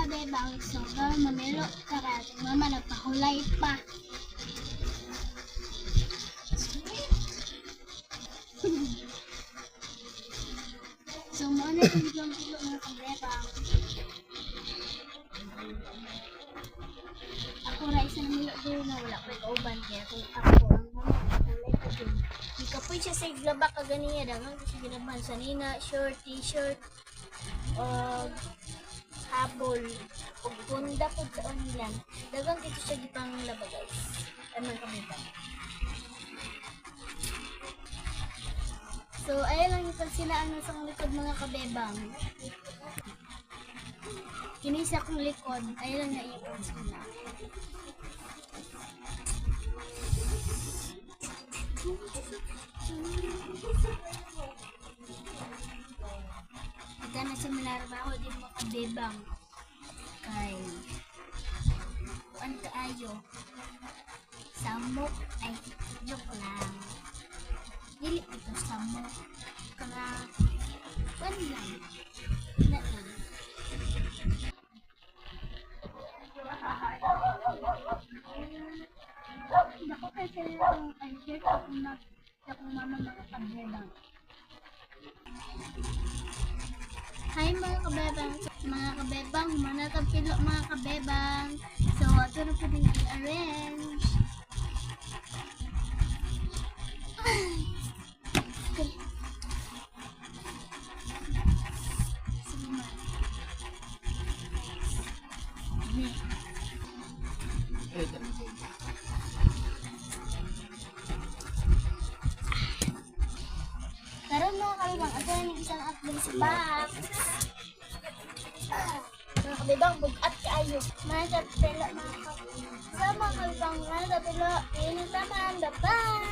kabebang, so gawin mamelo tara. Mama nagpahulay pa. So muna yung biglang pilo mga kabebang. Ako ra isa na milo doon na wala ko kauban kaya kung ako ang mama pahulay pa doon. Di ka po siya sa iglaba ka ganiya. Dagang kasi ginaban sa nina, short, t-shirt, habol ug bunda po sa online. Dagang dito siya gipang laba guys. Ano kami ba? So ayun lang yung sila ano sa likod mga kabebang. Kini sa kong likod, ayun lang naiipon sila. Ika na sa minarabaho din mga kabebang. Kay kuan kaayo samok ay joke lang dili ito samok kaya kuan lang na lang ako kasi yung share ko na sa kong mama mga kabebang. Hi mga kabebang, manatag pilo mga kabebang. So, ito na po din i-arrange. Karoon mga kabebang, ito na yung isang upload sa box. Mga kabebang, bugat kaayo. Manatag pilo mga kabebang. Sa mga kabebang, manatag pilo. Ini taman, bye-bye!